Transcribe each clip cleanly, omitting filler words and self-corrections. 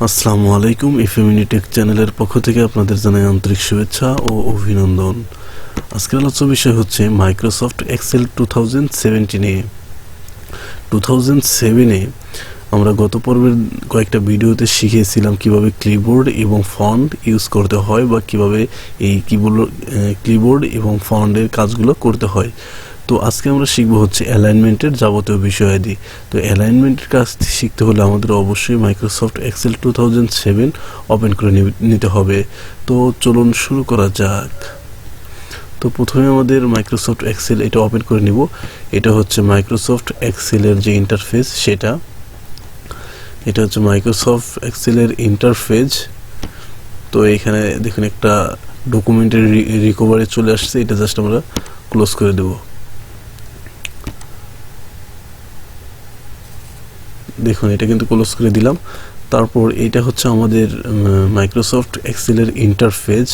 আসসালামু আলাইকুম। এফএমইনি টেক চ্যানেলের পক্ষ থেকে আপনাদের জানাই আন্তরিক শুভেচ্ছা ও অভিনন্দন। আজকের আলোচ্য বিষয় হচ্ছে মাইক্রোসফট এক্সেল 2017 এ 2007 আমরা গত পর্বের কয়েকটা ভিডিওতে শিখিয়েছিলাম কিভাবে ক্লিপবোর্ড এবং ফন্ট ইউজ করতে হয় বা কিভাবে এই ক্লিপবোর্ড এবং ফন্টের কাজগুলো করতে হয়। তো আজকে আমরা শিখবো হচ্ছে অ্যালাইনমেন্টের যাবতীয় বিষয়াদি। তো অ্যালাইনমেন্টের কাজ শিখতে হলে আমাদের অবশ্যই মাইক্রোসফট এক্সেল 2007 ওপেন করে নিতে হবে। তো চলুন শুরু করা যাক। তো প্রথমে আমাদের মাইক্রোসফট এক্সেল এটা ওপেন করে নিব। এটা হচ্ছে মাইক্রোসফট এক্সেলের যে ইন্টারফেস, এটা হচ্ছে মাইক্রোসফট এক্সেলের ইন্টারফেস। তো এখানে দেখুন একটা ডকুমেন্টের রিকভারি চলে আসছে, এটা জাস্ট আমরা ক্লোজ করে দেব। দেখুন এটা কিন্তু ক্লোজ করে দিলাম। তারপর এটা হচ্ছে আমাদের মাইক্রোসফট এক্সেলের ইন্টারফেস।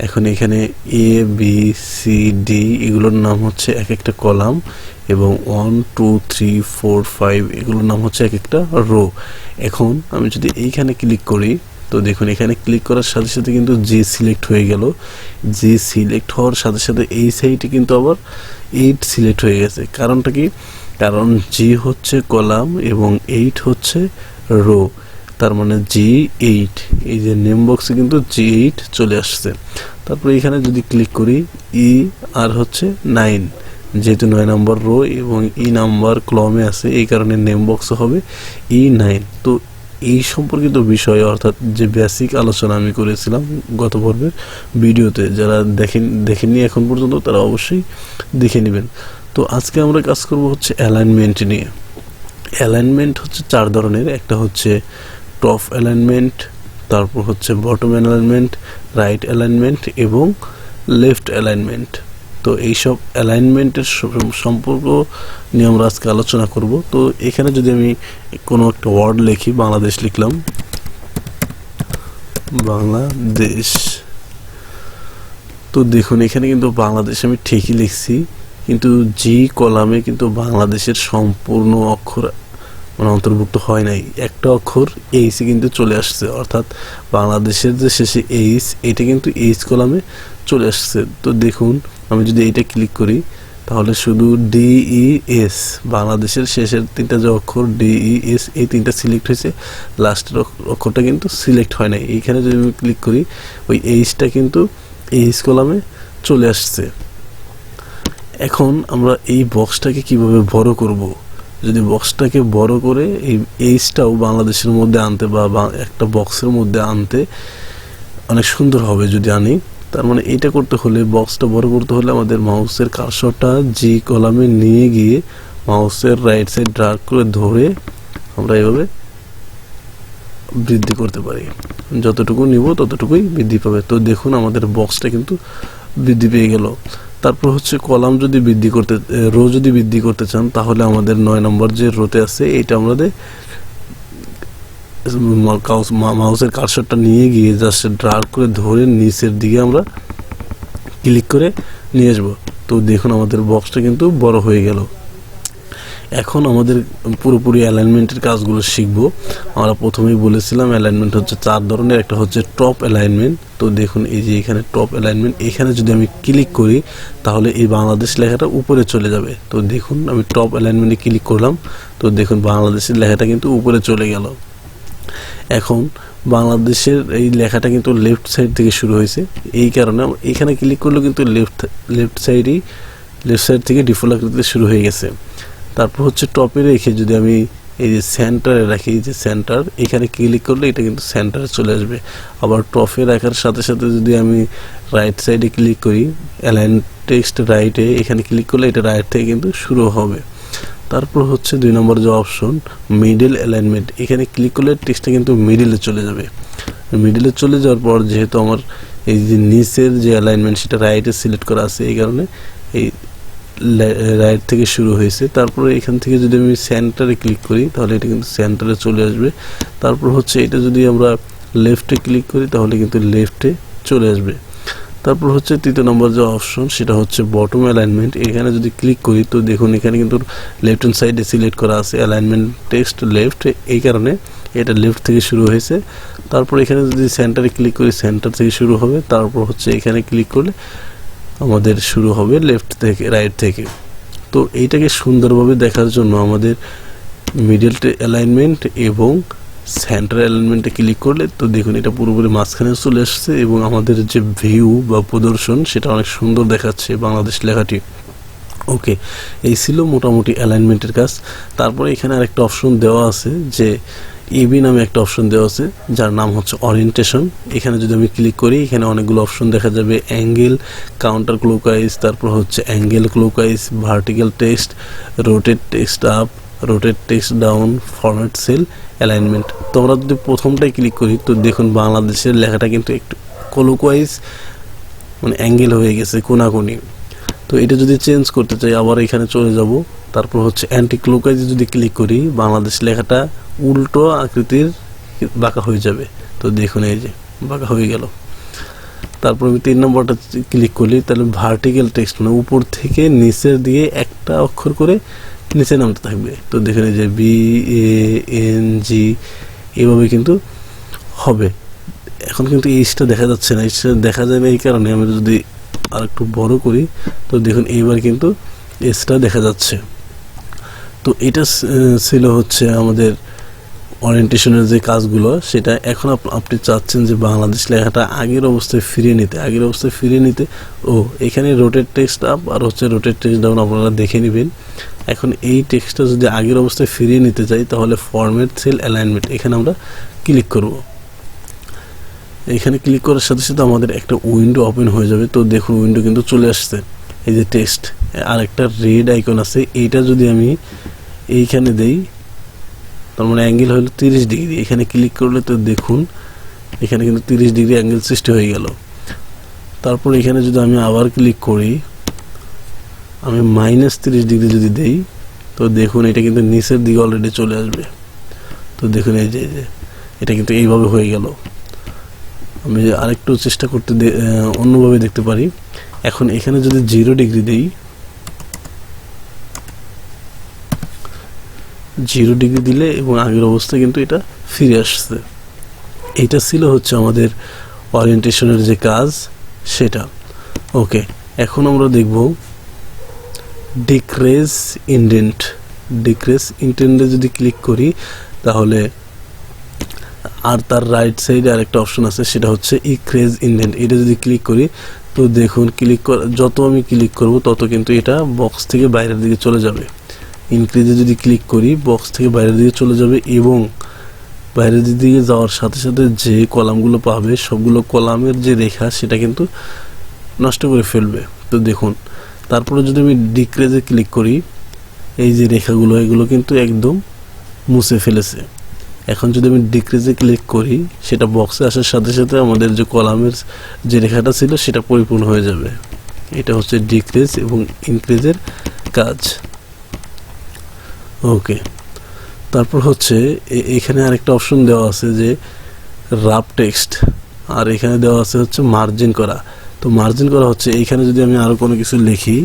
এখন এখানে এ বি সি ডি এগুলোর নাম হচ্ছে এক একটা কলাম, এবং 1 2 3 4 5 এগুলোর নাম হচ্ছে এক একটা রো। এখন আমি যদি এইখানে ক্লিক করি, তো দেখুন এখানে ক্লিক করার সাথে সাথে কিন্তু জি সিলেক্ট হয়ে গেল। জি সিলেক্ট হওয়ার সাথে সাথে এই সাইডে কিন্তু আবার 8 সিলেক্ট হয়ে গেছে। কারণটা কি? কারণ জি হচ্ছে কলাম এবং 8 হচ্ছে রো, তার মানে G8। এই যে নেম বক্সে কিন্তু G8 চলে আসছে। তারপরে এখানে যদি ক্লিক করি, ই আর হচ্ছে 9, যেহেতু 9 নাম্বার রো এবং ই নাম্বার কলামে আছে, এই কারণে নেম বক্স হবে E9। তো এই সম্পর্কিত বিষয়, অর্থাৎ যে বেসিক আলোচনা আমি করেছিলাম গত পর্বের ভিডিওতে, যারা দেখেননি এখন পর্যন্ত তারা অবশ্যই দেখে নেবেন। তো আজকে আমরা কাজ করব হচ্ছে অ্যালাইনমেন্ট নিয়ে। অ্যালাইনমেন্ট হচ্ছে 4 ধরনের। একটা হচ্ছে টপ অ্যালাইনমেন্ট, তারপর হচ্ছে বটম অ্যালাইনমেন্ট, রাইট অ্যালাইনমেন্ট এবং লেফট অ্যালাইনমেন্ট। তো এইসব অ্যালাইনমেন্টের সম্পর্ক নিয়ে আমরা আজকে আলোচনা করব। তো এখানে যদি আমি কোনো একটা ওয়ার্ড লিখি, বাংলাদেশ লিখলাম, বাংলাদেশ। তো দেখুন এখানে কিন্তু বাংলাদেশ আমি ঠিকই লিখছি, কিন্তু জি কলামে কিন্তু বাংলাদেশের সম্পূর্ণ অক্ষর অন্তর্ভুক্ত হয় নাই। একটা অক্ষর এইচ কিন্তু চলে আসছে, অর্থাৎ বাংলাদেশের যে শেষে এইচ, এটা কিন্তু এইচ কলামে চলে আসছে। তো দেখুন আমি যদি এইটা ক্লিক করি, তাহলে শুধু DES, বাংলাদেশের শেষের 3টা যে অক্ষর DES, এই 3টা সিলেক্ট হয়েছে, লাস্টের অক্ষরটা কিন্তু সিলেক্ট হয় নাই। এইখানে যদি আমি ক্লিক করি, ওই এইচটা কিন্তু এইচ কলামে চলে আসছে। এখন আমরা এই বক্সটাকে কিভাবে বড় করব? যদি বক্সটাকে বড় করে এই এইচটাও বাংলাদেশের মধ্যে আনতে বা একটা বক্সের মধ্যে আনতে অনেক সুন্দর হবে যদি আনি। তার মানে এইটা করতে হলে, বক্সটা বড় করতে হলে আমাদের মাউসের কার্সরটা জি কলামে নিয়ে গিয়ে মাউসের রাইট সাইড ড্র্যাগ করে ধরে আমরা এভাবে বৃদ্ধি করতে পারি। যতটুকু নিব ততটুকুই বৃদ্ধি পাবে। তো দেখুন আমাদের বক্সটা কিন্তু বৃদ্ধি পেয়ে গেল। তারপর হচ্ছে কলাম যদি রো যদি বৃদ্ধি করতে চান, তাহলে আমাদের 9 নম্বর যে রোতে আছে, এইটা আমাদের মাউসের কার্সরটা নিয়ে গিয়ে জাস্ট ড্র্যাগ করে ধরে নিচের দিকে আমরা ক্লিক করে নিয়ে আসবো। তো দেখুন আমাদের বক্সটা কিন্তু বড় হয়ে গেল। এখন আমাদের পুরোপুরি অ্যালাইনমেন্টের কাজগুলো শিখবো। আমরা প্রথমেই বলেছিলাম অ্যালাইনমেন্ট হচ্ছে 4 ধরনের। একটা হচ্ছে টপ অ্যালাইনমেন্ট। তো দেখুন এই যে এখানে টপ অ্যালাইনমেন্ট, এখানে যদি আমি ক্লিক করি তাহলে এই বাংলাদেশ লেখাটা উপরে চলে যাবে। তো দেখুন আমি টপ অ্যালাইনমেন্টে ক্লিক করলাম, তো দেখুন বাংলাদেশের লেখাটা কিন্তু উপরে চলে গেল। এখন বাংলাদেশের এই লেখাটা কিন্তু লেফট সাইড থেকে শুরু হয়েছে, এই কারণে এখানে ক্লিক করলেও কিন্তু লেফট সাইড থেকে ডিফল্ট আকৃতিতে শুরু হয়ে গেছে। তারপর হচ্ছে টপে রেখে যদি আমি এই যে সেন্টারে রাখি, এই যে সেন্টার, এখানে ক্লিক করলে এটা কিন্তু সেন্টারে চলে আসবে। আবার টপে রাখার সাথে সাথে যদি আমি রাইট সাইডে ক্লিক করি, অ্যালাইন টেক্সট রাইটে, এখানে ক্লিক করলে এটা রাইট থেকে কিন্তু শুরু হবে। তারপর হচ্ছে 2 নম্বর যে অপশন মিডল অ্যালাইনমেন্ট, এখানে ক্লিক করলে টেক্সটটা কিন্তু মিডলে চলে যাবে। মিডলে চলে যাওয়ার পর যেহেতু আমার এই যে নিচের যে অ্যালাইনমেন্ট সেটা রাইটে সিলেক্ট করা আছে, এই কারণে এই রাইট থেকে শুরু হয়েছে। তারপরে এখান থেকে যদি আমি সেন্টারে ক্লিক করি, তাহলে এটা কিন্তু সেন্টারে চলে আসবে। তারপর হচ্ছে এটা যদি আমরা লেফটে ক্লিক করি, তাহলে কিন্তু লেফটে চলে আসবে। তারপর হচ্ছে 3 নম্বর যে অপশন, সেটা হচ্ছে বটম অ্যালাইনমেন্ট। এখানে যদি ক্লিক করি, তো দেখুন এখানে কিন্তু লেফট হ্যান্ড সাইডে সিলেক্ট করা আছে অ্যালাইনমেন্ট টেক্সট লেফট, এই কারণে এটা লেফট থেকে শুরু হয়েছে। তারপর এখানে যদি সেন্টারে ক্লিক করি সেন্টার থেকে শুরু হবে। তারপর হচ্ছে এখানে ক্লিক করলে আমাদের শুরু হবে লেফট থেকে রাইট থেকে। তো এইটাকে সুন্দরভাবে দেখার জন্য আমাদের মিডল অ্যালাইনমেন্ট এবং সেন্টার অ্যালাইনমেন্টে ক্লিক করলে তো দেখুন এটা পুরোপুরি মাঝখানে চলে আসছে এবং আমাদের যে ভিউ বা প্রদর্শন সেটা অনেক সুন্দর দেখাচ্ছে বাংলাদেশ লেখাটি। ওকে, এই ছিল মোটামুটি অ্যালাইনমেন্টের কাজ। তারপরে এখানে আরেকটা অপশন দেওয়া আছে যে এবি নামে একটা অপশন দেওয়া আছে যার নাম হচ্ছে ওরিয়েন্টেশন। এখানে যদি আমি ক্লিক করি এখানে অনেকগুলো অপশন দেখা যাবে, অ্যাঙ্গেল, কাউন্টার ক্লকওয়াইজ, তারপর হচ্ছে angle clockwise, vertical text, rotate text up, rotate text down, format sell, alignment. তো আমরা যদি প্রথমটাই ক্লিক করি তো দেখুন বাংলাদেশের লেখাটা কিন্তু একটু ক্লকওয়াইজ মানে অ্যাঙ্গেল হয়ে গেছে কোনাকুনি। তো এটা যদি চেঞ্জ করতে চাই আবার এখানে চলে যাব। তারপর হচ্ছে অ্যান্টি ক্লকওয়াইজে যদি ক্লিক করি বাংলাদেশ লেখাটা উল্টো আকৃতির বাঁকা হয়ে যাবে। তো দেখুন এই যে বাঁকা হয়ে গেল। তারপর আমি 3 নম্বরটা ক্লিক করলি তাহলে ভার্টিক্যাল টেক্সট মানে উপর থেকে নিচের দিকে একটা অক্ষর করে নিচে নামতে থাকবে। তো দেখুন এই যে BANG এভাবে কিন্তু হবে। এখন কিন্তু এইটা দেখা যাচ্ছে না, এইটা দেখা যায় না এই কারণে আমি যদি আর একটু বড় করি তো দেখুন এইবার কিন্তু এসটা দেখা যাচ্ছে। তো এটা ছিল হচ্ছে আমাদের ওরিয়েন্টেশনের যে কাজগুলো সেটা। এখন আপনি চাচ্ছেন যে বাংলাদেশ লেখাটা আগের অবস্থায় ফিরিয়ে নিতে ও এখানে রোটেট টেক্সট আপ আর হচ্ছে রোটেট টেক্সট ডাউন আপনারা দেখে নেবেন। এখন এই টেক্সটটা যদি আগের অবস্থায় ফিরিয়ে নিতে চাই তাহলে ফরম্যাট সেল অ্যালাইনমেন্ট এখানে আমরা ক্লিক করব। এখানে ক্লিক করার সাথে সাথে আমাদের একটা উইন্ডো ওপেন হয়ে যাবে। তো দেখুন উইন্ডো কিন্তু চলে আসছে। এই যে টেক্সট আর একটা রেড আইকন আছে, এইটা যদি আমি এইখানে দেই তার মানে অ্যাঙ্গেল হলো 30 ডিগ্রি। এখানে ক্লিক করলে তো দেখুন এখানে কিন্তু 30 ডিগ্রি অ্যাঙ্গেল সৃষ্টি হয়ে গেল। তারপর এখানে যদি আমি আবার ক্লিক করি আমি -30 ডিগ্রি যদি দেই তো দেখুন এটা কিন্তু নিচের দিকে অলরেডি চলে আসবে। তো দেখুন এই যে এটা কিন্তু এইভাবে হয়ে গেল। আমি আরেকটু চেষ্টা করতে অন্যভাবে দেখতে পারি। এখন এখানে যদি 0 ডিগ্রি দেই, 0 ডিগ্রি দিলে এবং আগের অবস্থায় কিন্তু এটা ফিরে আসছে। এটা ছিল হচ্ছে আমাদের ওরিয়েন্টেশনের যে কাজ সেটা। ওকে, এখন আমরা দেখব ডিক্রিজ ইন্ডেন্টে যদি ক্লিক করি তাহলে আর তার রাইট সাইডে আরেকটা অপশন আছে সেটা হচ্ছে ইনক্রিজ ইন্ডেন্ট। এটা যদি ক্লিক করি তো দেখুন যত আমি ক্লিক করব তত কিন্তু এটা বক্স থেকে বাইরের দিকে চলে যাবে। ইনক্রিজে যদি ক্লিক করি বক্স থেকে বাইরের দিকে চলে যাবে এবং বাইরের দিকে যাওয়ার সাথে সাথে যে কলামগুলো পাবে সবগুলো কলামের যে রেখা সেটা কিন্তু নষ্ট করে ফেলবে। তো দেখুন তারপরে যদি আমি ডিক্রিজে ক্লিক করি এই যে রেখাগুলো এগুলো কিন্তু একদম মুছে ফেলেছে। এখন যদি আমি ডিক্রিজে ক্লিক করি সেটা বক্সে আসার সাথে সাথে আমাদের যে কলামের যে রেখাটা ছিল সেটা পরিপূর্ণ হয়ে যাবে। এটা হচ্ছে ডিক্রিজ এবং ইনক্রিজের কাজ। ওকে, তারপর হচ্ছে এখানে আরেকটা অপশন দেওয়া আছে যে রাফ টেক্সট আর এখানে দেওয়া আছে হচ্ছে মার্জিন করা। তো মার্জিন করা হচ্ছে এইখানে যদি আমি আরো কোনো কিছু লিখি